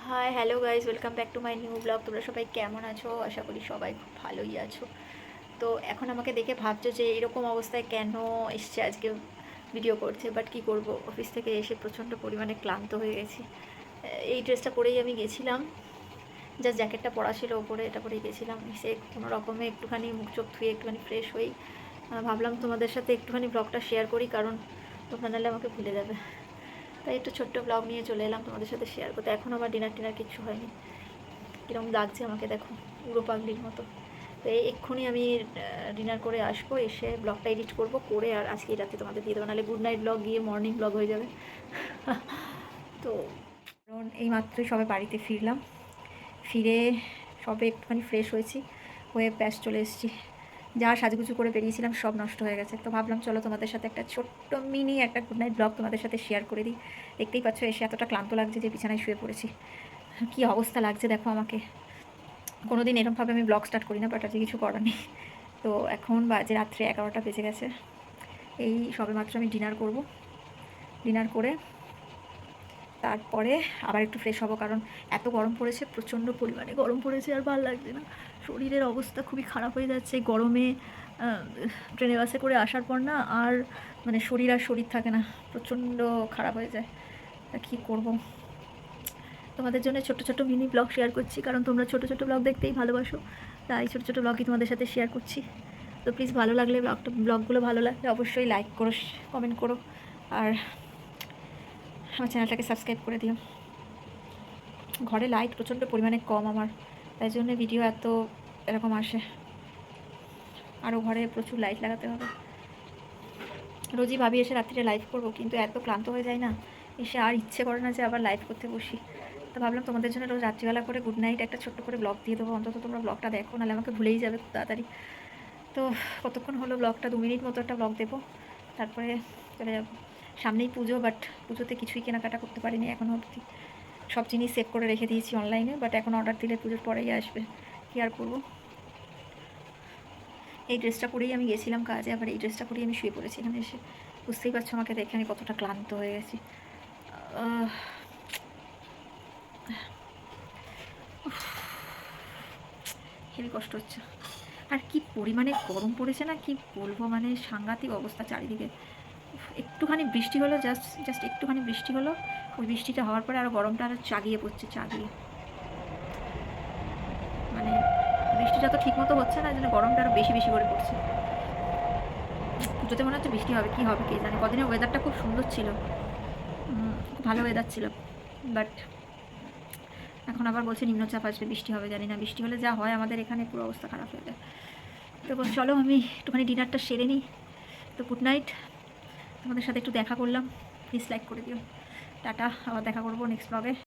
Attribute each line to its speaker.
Speaker 1: Hi hello guys, welcome back to my new blog. তোমরা সবাই কেমন আছো? আশা করি সবাই খুব ভালোই আছো। তো এখন আমাকে দেখে ভাবছো যে এরকম অবস্থায় কেন এসছে আজকে ভিডিও করছে, বাট কি করব, অফিস থেকে এসে প্রচণ্ড পরিমাণে ক্লান্ত হয়ে গেছি। এই ড্রেসটা পরেই আমি গেছিলাম, জাস্ট জ্যাকেটটা পরা ছিল ওপরে, এটা পরেই গেছিলাম। সে কোনো রকমে একটুখানি মুখ চোখ ধুয়ে একটুখানি ফ্রেশ হই, ভাবলাম তোমাদের সাথে একটুখানি ব্লগটা শেয়ার করি, কারণ তোমরা নাহলে আমাকে ভুলে যাবে। তাই একটু ছোট্ট ব্লগ নিয়ে চলে এলাম তোমাদের সাথে শেয়ার করতে। এখন আমার ডিনার কিচ্ছু হয়নি। কীরকম লাগছে আমাকে দেখো, পুরো পাগলির মতো। তো এই এক্ষুনি আমি ডিনার করে আসবো, এসে ব্লগটা এডিট করব, করে আর আজকে রাতে তোমাদের দিয়ে দেবো, নাহলে গুড নাইট ব্লগ গিয়ে মর্নিং ব্লগ হয়ে যাবে। তো কারণ এই মাত্রই সবে বাড়িতে ফিরলাম, ফিরে সবে একটুখানি ফ্রেশ হয়েছি, হয়ে ব্যাস চলে এসেছি। যা সাজুগুজু করে বেরিয়েছিলাম সব নষ্ট হয়ে গেছে। তো ভাবলাম চলো তোমাদের সাথে একটা ছোট্ট মিনি একটা গুড নাইট ব্লগ তোমাদের সাথে শেয়ার করে দিই। দেখতেই পাচ্ছ এসে এতটা ক্লান্ত লাগছে যে বিছানায় শুয়ে পড়েছি। কী অবস্থা লাগছে দেখো আমাকে। কোনো দিন এরকমভাবে আমি ব্লগ স্টার্ট করি না, বাট আজকে কিছু করার নেই। তো এখন বাজে রাত্রে 11টা বেজে গেছে। এই সবে মাত্র আমি ডিনার করব, ডিনার করে তারপরে আবার একটু ফ্রেশ হবো, কারণ এত গরম পড়েছে, প্রচণ্ড পরিমাণে গরম পড়েছে, আর ভালো লাগছে না। শরীরের অবস্থা খুবই খারাপ হয়ে যাচ্ছে গরমে। ট্রেনে বাসে করে আসার পর না আর মানে শরীর থাকে না, প্রচণ্ড খারাপ হয়ে যায়। তা কী করবো, তোমাদের জন্য ছোটো ছোটো মিনি ব্লগ শেয়ার করছি, কারণ তোমরা ছোটো ছোটো ব্লগ দেখতেই ভালোবাসো, তাই ছোটো ছোটো ব্লগই তোমাদের সাথে শেয়ার করছি। তো প্লিজ ভালো লাগলে ব্লগগুলো ভালো লাগলে অবশ্যই লাইক করো, কমেন্ট করো, আর আমার চ্যানেলটাকে সাবস্ক্রাইব করে দিও। ঘরে লাইট প্রচণ্ড পরিমাণে কম আমার, তাই জন্য ভিডিও এত এরকম আসে। আরও ঘরে প্রচুর লাইট লাগাতে হবে। রোজই ভাবি এসে রাত্রিরে লাইভ করবো, কিন্তু এত ক্লান্ত হয়ে যায় না, এসে আর ইচ্ছে করে না যে আবার লাইভ করতে বসি। তো ভাবলাম তোমাদের জন্য রোজ রাত্রিবেলা করে গুড নাইট একটা ছোট্ট করে ব্লগ দিয়ে দেবো, অন্তত তোমরা ব্লগটা দেখো, নাহলে আমাকে ভুলেই যাবে খুব তাড়াতাড়ি। তো কতক্ষণ হলো ব্লগটা, 2 মিনিট মতো একটা ব্লগ দেবো, তারপরে চলে যাবো। সামনেই পুজো, বাট পুজোতে কিছুই কেনাকাটা করতে পারিনি এখনও অবধি। সব জিনিস সেভ করে রেখে দিয়েছি অনলাইনে, বাট এখন অর্ডার দিলে পুজোর পরেই আসবে, কী আর করবো। এই ড্রেসটা পরেই আমি গেছিলাম কাজে, আবার এই ড্রেসটা পরেই আমি শুয়ে পড়েছি এখানে এসে। বুঝতেই পারছো আমাকে দেখে আমি কতটা ক্লান্ত হয়ে গেছি। হেবি কষ্ট হচ্ছে। আর কি পরিমাণে গরম পড়েছে না, কি বলবো, মানে সাংঘাতিক অবস্থা চারিদিকে। একটুখানি বৃষ্টি হলো, জাস্ট একটুখানি বৃষ্টি হলো, ওই বৃষ্টিটা হওয়ার পরে আরও গরমটা আরও চাগিয়ে পড়ছে, চাগিয়ে। মানে বৃষ্টিটা তো ঠিক মতো হচ্ছে না, এই জন্য গরমটা আরও বেশি বেশি করে পড়ছে। পুজোতে মনে হচ্ছে বৃষ্টি হবে, কী হবে কে জানে। কদিনের ওয়েদারটা খুব সুন্দর ছিল, খুব ভালো ওয়েদার ছিল, বাট এখন আবার বলছে নিম্নচাপ আসবে, বৃষ্টি হবে। জানি না, বৃষ্টি হলে যা হয় আমাদের এখানে পুরো অবস্থা খারাপ হয়ে যায়। তো চলো আমি একটুখানি ডিনারটা সেরে নিই। তো গুড নাইট, তোমাদের সাথে একটু দেখা করলাম, প্লিজ লাইক করে দিও। টাটা, আবার দেখা করবো নেক্সট ব্লগে।